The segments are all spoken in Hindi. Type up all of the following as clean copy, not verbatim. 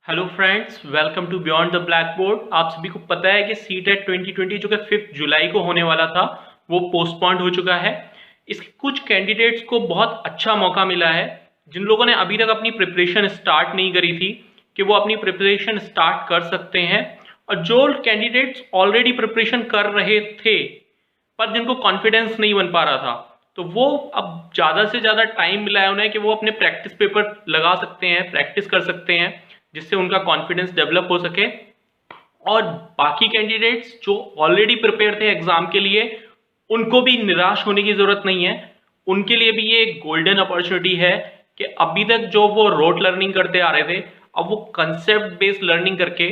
Hello friends, welcome to beyond the blackboard. आप सभी को पता है कि सीटेट 2020 जो कि 5 जुलाई को होने वाला था वो पोस्टपोन्ड हो चुका है। इसके कुछ कैंडिडेट्स को बहुत अच्छा मौका मिला है जिन लोगों ने अभी तक अपनी प्रिपरेशन स्टार्ट नहीं करी थी कि वो अपनी प्रिपरेशन स्टार्ट कर सकते हैं। और जो कैंडिडेट्स ऑलरेडी प्रिपरेशन कर रहे थे पर जिनको कॉन्फिडेंस नहीं बन पा रहा था, तो वो अब ज़्यादा से ज़्यादा टाइम मिला है उन्हें कि वो अपने प्रैक्टिस पेपर लगा सकते हैं, प्रैक्टिस कर सकते हैं, जिससे उनका कॉन्फिडेंस डेवलप हो सके। और बाकी कैंडिडेट्स जो ऑलरेडी प्रिपेयर थे एग्जाम के लिए, उनको भी निराश होने की ज़रूरत नहीं है। उनके लिए भी ये एक गोल्डन अपॉर्चुनिटी है कि अभी तक जो वो रोट लर्निंग करते आ रहे थे, अब वो कंसेप्ट बेस्ड लर्निंग करके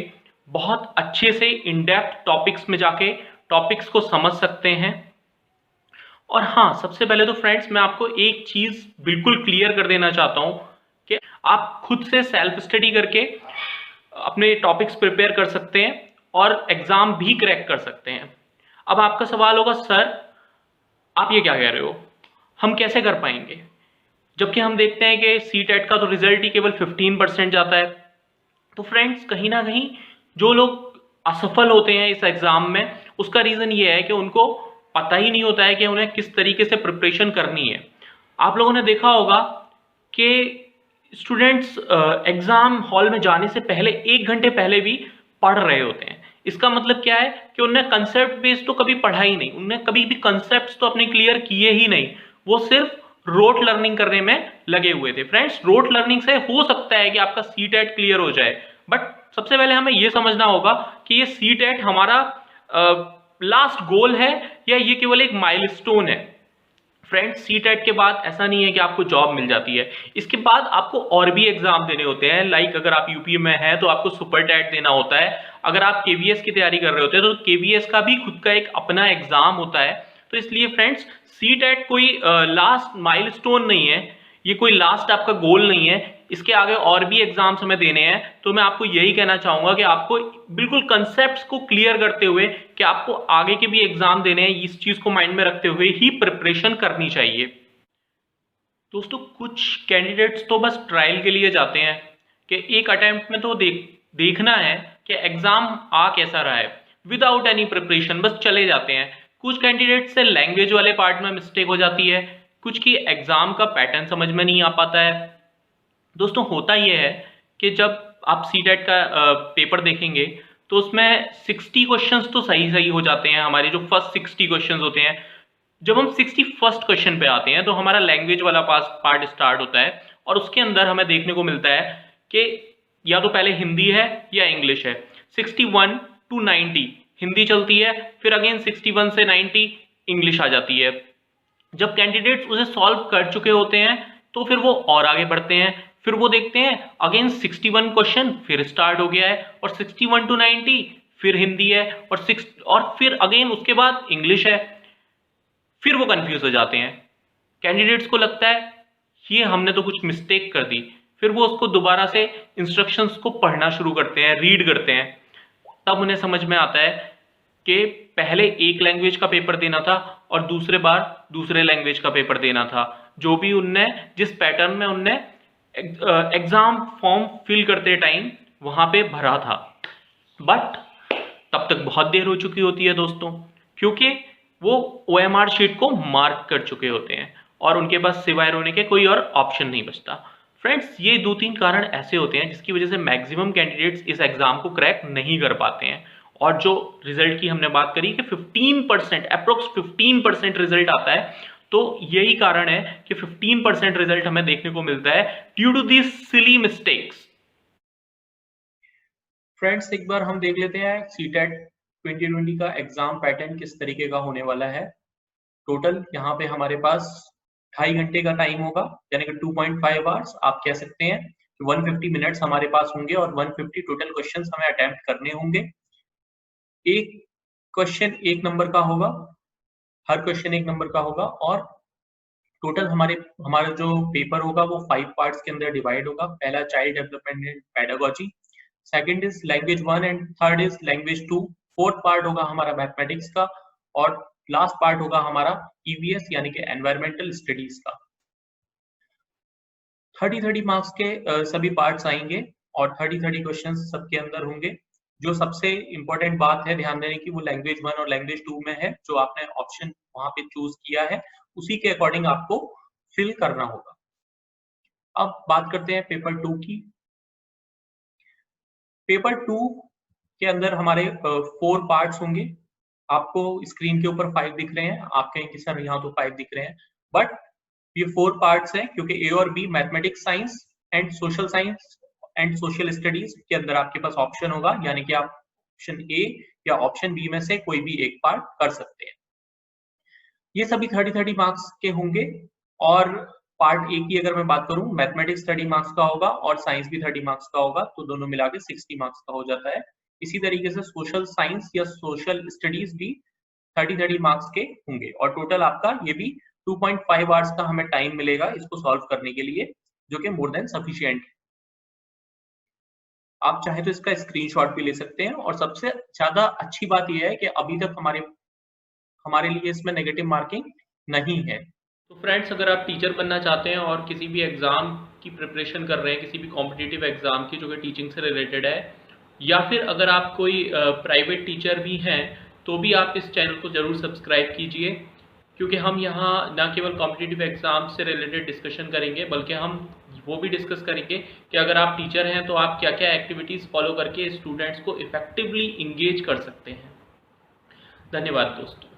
बहुत अच्छे से इन डेप्थ टॉपिक्स में जाके टॉपिक्स को समझ सकते हैं। और हाँ, सबसे पहले तो फ्रेंड्स मैं आपको एक चीज़ बिल्कुल क्लियर कर देना चाहता हूँ कि आप खुद से सेल्फ स्टडी करके अपने टॉपिक्स प्रिपेयर कर सकते हैं और एग्ज़ाम भी क्रैक कर सकते हैं। अब आपका सवाल होगा, सर आप ये क्या कह रहे हो, हम कैसे कर पाएंगे, जबकि हम देखते हैं कि सी टेट का तो रिजल्ट ही केवल 15% जाता है। तो फ्रेंड्स, कहीं ना कहीं जो लोग असफल होते हैं इस एग्ज़ाम में, उसका रीज़न ये है कि उनको पता ही नहीं होता है कि उन्हें किस तरीके से प्रिपरेशन करनी है। आप लोगों ने देखा होगा कि स्टूडेंट्स एग्ज़ाम हॉल में जाने से पहले 1 घंटे पहले भी पढ़ रहे होते हैं। इसका मतलब क्या है कि उन्हें कंसेप्ट बेस्ड तो कभी पढ़ा ही नहीं, उन्हें कभी भी कंसेप्ट तो अपने क्लियर किए ही नहीं, वो सिर्फ रोट लर्निंग करने में लगे हुए थे। फ्रेंड्स, रोट लर्निंग से हो सकता है कि आपका सी टेट क्लियर हो जाए, बट सबसे पहले हमें यह समझना होगा कि ये सी टेट हमारा लास्ट गोल है या ये केवल एक माइलस्टोन है। फ्रेंड्स, सी टेट के बाद ऐसा नहीं है कि आपको जॉब मिल जाती है, इसके बाद आपको और भी एग्जाम देने होते हैं। लाइक अगर आप यूपी में हैं तो आपको सुपर टेट देना होता है, अगर आप केवीएस की तैयारी कर रहे होते हैं तो केवीएस का भी खुद का एक अपना एग्जाम होता है। तो इसलिए फ्रेंड्स, सी टेट कोई लास्ट माइलस्टोन नहीं है, ये कोई लास्ट आपका गोल नहीं है। इसके आगे और भी एग्जाम्स हमें देने हैं, तो मैं आपको यही कहना चाहूंगा कि आपको बिल्कुल कंसेप्ट्स को क्लियर करते हुए कि आपको आगे के भी एग्जाम देने हैं, इस चीज को माइंड में रखते हुए ही प्रिपरेशन करनी चाहिए। दोस्तों, कुछ कैंडिडेट्स तो बस ट्रायल के लिए जाते हैं कि एक अटेम्प्ट में तो देखना है कि एग्जाम आ कैसा रहा है, विदाउट एनी प्रिपरेशन बस चले जाते हैं। कुछ कैंडिडेट्स से लैंग्वेज वाले पार्ट में मिस्टेक हो जाती है, कुछ की एग्जाम का पैटर्न समझ में नहीं आ पाता है। दोस्तों, होता यह है कि जब आप सी टेट का पेपर देखेंगे तो उसमें 60 क्वेश्चंस तो सही सही हो जाते हैं, हमारे जो फर्स्ट 60 क्वेश्चंस होते हैं। जब हम 61st क्वेश्चन पे आते हैं तो हमारा लैंग्वेज वाला पार्ट स्टार्ट होता है, और उसके अंदर हमें देखने को मिलता है कि या तो पहले हिंदी है या इंग्लिश है। 61 to 90 हिंदी चलती है, फिर अगेन 61 से 90 इंग्लिश आ जाती है। जब कैंडिडेट्स उसे सॉल्व कर चुके होते हैं तो फिर वो और आगे बढ़ते हैं, फिर वो देखते हैं अगेन 61 क्वेश्चन फिर स्टार्ट हो गया है, और 61 to 90 फिर हिंदी है, और फिर अगेन उसके बाद इंग्लिश है। फिर वो कंफ्यूज हो जाते हैं, कैंडिडेट्स को लगता है ये हमने तो कुछ मिस्टेक कर दी। फिर वो उसको दोबारा से इंस्ट्रक्शंस को पढ़ना शुरू करते हैं, रीड करते हैं। तब उन्हें समझ में आता है कि पहले एक लैंग्वेज का पेपर देना था और दूसरे बार दूसरे लैंग्वेज का पेपर देना था। जो भी उनने जिस पैटर्न में उनने एग्जाम फॉर्म फिल करते टाइम वहां पे भरा था, बट तब तक बहुत देर हो चुकी होती है दोस्तों, क्योंकि वो ओएमआर शीट को मार्क कर चुके होते हैं और उनके पास सिवाय रोने के कोई और ऑप्शन नहीं बचता। फ्रेंड्स, ये 2-3 कारण ऐसे होते हैं जिसकी वजह से मैक्सिमम कैंडिडेट्स इस एग्जाम को क्रैक नहीं कर पाते हैं। और जो रिजल्ट की हमने बात करी कि 15% अप्रोक्स 15% रिजल्ट आता है, तो यही कारण है कि 15% रिजल्ट हमें देखने को मिलता है due to these silly mistakes. Friends, एक बार हम देख लेते हैं सीटेट 2020 का एग्जाम पैटर्न किस तरीके का होने वाला है। टोटल यहाँ पे हमारे पास 2.5 घंटे का टाइम होगा, यानी कि 2.5 आवर्स आप कह सकते हैं। 150 मिनट्स हमारे पास होंगे और 150 टोटल क्वेश्चंस हमें अटेम्प्ट करने होंगे। एक क्वेश्चन 1 नंबर का होगा, हर क्वेश्चन 1 नंबर का होगा, और टोटल हमारा जो पेपर होगा वो 5 पार्ट्स के अंदर डिवाइड होगा। पहला child development and pedagogy, second is language 1 and third is language 2, fourth part होगा हमारा मैथमेटिक्स का, और लास्ट पार्ट होगा हमारा ईवीएस यानी कि एनवायरमेंटल स्टडीज का। 30-30 मार्क्स के सभी पार्ट्स आएंगे। और 30 क्वेश्चन सबके अंदर होंगे। जो सबसे इंपॉर्टेंट बात है ध्यान देने की, वो लैंग्वेज 1 और लैंग्वेज 2 में है। जो आपने ऑप्शन वहां पे चूज किया है उसी के अकॉर्डिंग आपको फिल करना होगा। अब बात करते हैं पेपर 2 की। पेपर 2 के अंदर हमारे 4 पार्ट्स होंगे। आपको स्क्रीन के ऊपर 5 दिख रहे हैं, आप कहेंगे सर यहाँ तो 5 दिख रहे हैं, बट ये 4 पार्ट्स हैं क्योंकि ए और b mathematics science and social science and social studies के अंदर आपके पास ऑप्शन होगा, यानी कि आप ऑप्शन ए या ऑप्शन बी में से कोई भी एक पार्ट कर सकते हैं। ये सभी 30 मार्क्स के होंगे और पार्ट ए की अगर मैं बात करूं, मैथमेटिक्स 30 मार्क्स का होगा और साइंस भी 30 मार्क्स का होगा, तो दोनों मिला के 60 मार्क्स का हो जाता है। इसी तरीके से सोशल साइंस या सोशल स्टडीज भी 30 मार्क्स के होंगे और टोटल आपका ये भी 2.5 आवर्स का हमें टाइम मिलेगा इसको सॉल्व करने के लिए, जो कि मोर देन सफिशिएंट है। आप चाहे तो इसका स्क्रीनशॉट भी ले सकते हैं और सबसे ज्यादा अच्छी बात यह है कि अभी तक हमारे लिए इसमें नेगेटिव मार्किंग नहीं है। तो फ्रेंड्स, अगर आप टीचर बनना चाहते हैं और किसी भी एग्ज़ाम की प्रिपरेशन कर रहे हैं, किसी भी कॉम्पिटिटिव एग्ज़ाम की जो कि टीचिंग से रिलेटेड है, या फिर अगर आप कोई प्राइवेट टीचर भी हैं, तो भी आप इस चैनल को ज़रूर सब्सक्राइब कीजिए, क्योंकि हम यहाँ ना केवल कॉम्पिटिटिव एग्ज़ाम से रिलेटेड डिस्कशन करेंगे, बल्कि हम वो भी डिस्कस करेंगे कि अगर आप टीचर हैं तो आप क्या क्या एक्टिविटीज़ फॉलो करके स्टूडेंट्स को इफेक्टिवली इंगेज कर सकते हैं। धन्यवाद दोस्तों।